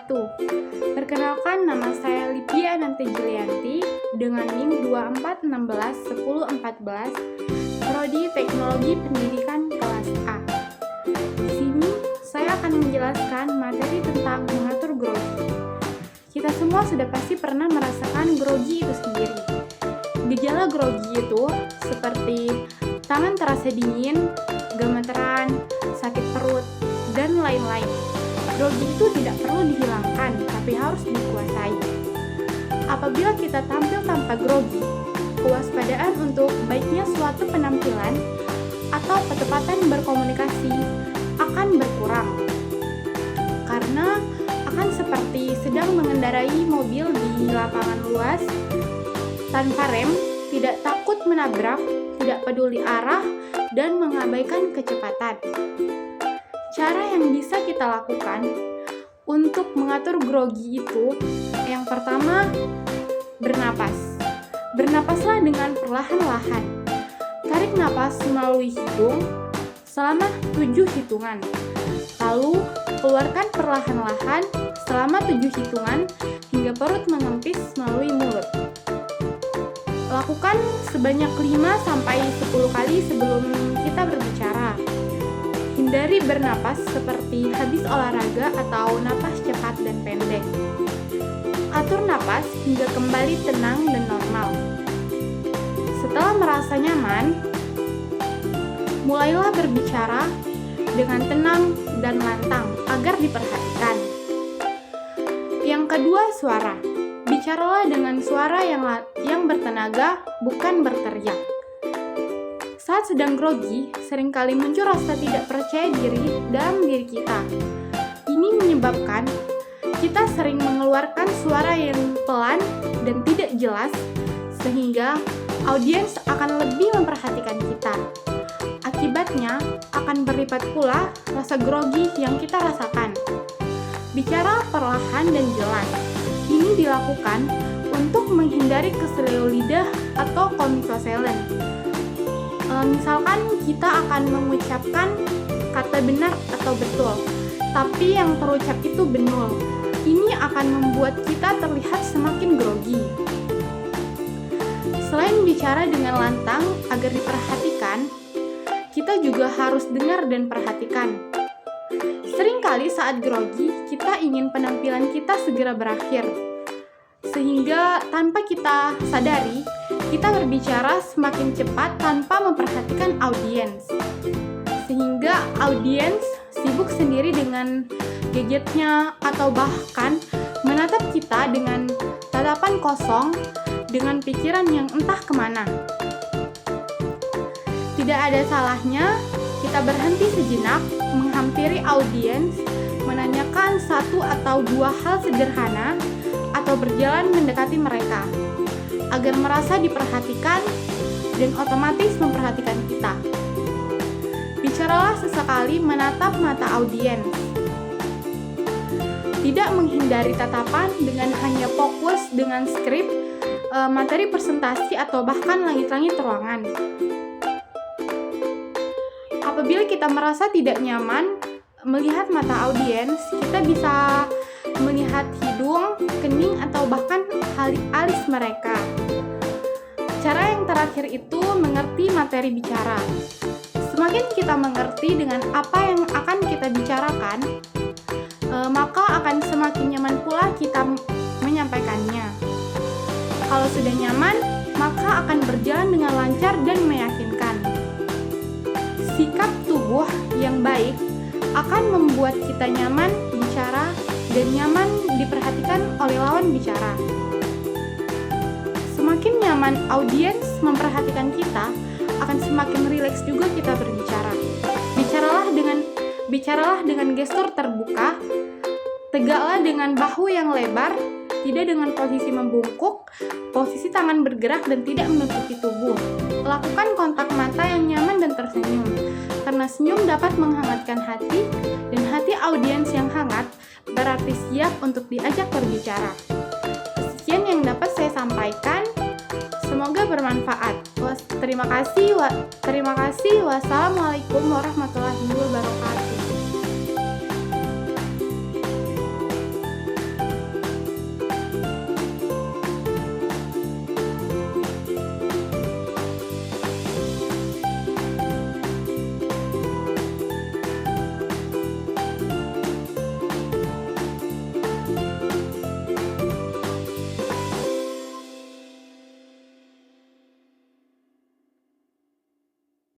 wabarakatuh. Perkenalkan, nama saya Lydia Nanti Julianti dengan NIM 24161014, Prodi Teknologi Pendidikan kelas A. Di sini saya akan menjelaskan materi tentang mengatur grogi. Kita semua sudah pasti pernah merasakan grogi itu sendiri. Gejala grogi itu seperti tangan terasa dingin, gemeteran, sakit perut, dan lain-lain. Grogi itu tidak perlu dihilangkan, tapi harus dikuasai. Apabila kita tampil tanpa grogi, kewaspadaan untuk baiknya suatu penampilan atau ketepatan berkomunikasi akan berkurang. Karena akan seperti sedang mengendarai mobil di lapangan luas, tanpa rem, tidak takut menabrak, tidak peduli arah, dan mengabaikan kecepatan. Cara yang bisa kita lakukan untuk mengatur grogi itu, yang pertama, bernapas. Bernapaslah dengan perlahan-lahan. Tarik napas melalui hidung selama 7 hitungan. Lalu, keluarkan perlahan-lahan selama 7 hitungan hingga perut mengempis melalui mulut. Lakukan sebanyak 5-10 kali sebelum kita berbicara. Hindari bernapas seperti habis olahraga atau napas cepat dan pendek. Atur napas hingga kembali tenang dan normal. Setelah merasa nyaman, mulailah berbicara dengan tenang dan lantang agar diperhatikan. Yang kedua, suara. Bicaralah dengan suara yang bertenaga, bukan berteriak. Saat sedang grogi, seringkali muncul rasa tidak percaya diri dalam diri kita. Ini menyebabkan kita sering mengeluarkan suara yang pelan dan tidak jelas, sehingga audiens akan lebih memperhatikan kita. Akibatnya, akan berlipat pula rasa grogi yang kita rasakan. Bicara perlahan dan jelas. Ini dilakukan untuk menghindari keseleo lidah atau komikosilent. Misalkan kita akan mengucapkan kata benar atau betul, tapi yang terucap itu benul. Ini akan membuat kita terlihat semakin grogi. Selain bicara dengan lantang agar diperhatikan, kita juga harus dengar dan perhatikan. Seringkali saat grogi, kita ingin penampilan kita segera berakhir. Sehingga tanpa kita sadari, kita berbicara semakin cepat tanpa memperhatikan audiens. Sehingga audiens sibuk sendiri dengan gadgetnya atau bahkan menatap kita dengan tatapan kosong dengan pikiran yang entah kemana. Tidak ada salahnya kita berhenti sejenak, menghampiri audiens, menanyakan satu atau dua hal sederhana, atau berjalan mendekati mereka, agar merasa diperhatikan dan otomatis memperhatikan kita. Bicaralah sesekali menatap mata audiens. Tidak menghindari tatapan dengan hanya fokus dengan skrip, materi presentasi, atau bahkan langit-langit ruangan. Apabila kita merasa tidak nyaman melihat mata audiens, kita bisa melihat hidung, kening, atau bahkan alis mereka. Cara yang terakhir itu mengerti materi bicara. Semakin kita mengerti dengan apa yang akan kita bicarakan, maka akan semakin nyaman pula kita menyampaikannya. Kalau sudah nyaman, maka akan berjalan dengan lancar dan meyakinkan. Sikap tubuh yang baik akan membuat kita nyaman bicara dan nyaman diperhatikan oleh lawan bicara. Semakin nyaman audiens memperhatikan kita, akan semakin rileks juga kita berbicara. Bicaralah dengan gestur terbuka, tegaklah dengan bahu yang lebar, tidak dengan posisi membungkuk, posisi tangan bergerak dan tidak menutupi tubuh. Lakukan kontak mata yang nyaman dan tersenyum, karena senyum dapat menghangatkan hati, dan hati audiens yang hangat berarti siap untuk diajak berbicara. Sekian yang dapat saya sampaikan. Semoga bermanfaat. Terima kasih. Wassalamualaikum warahmatullahi wabarakatuh.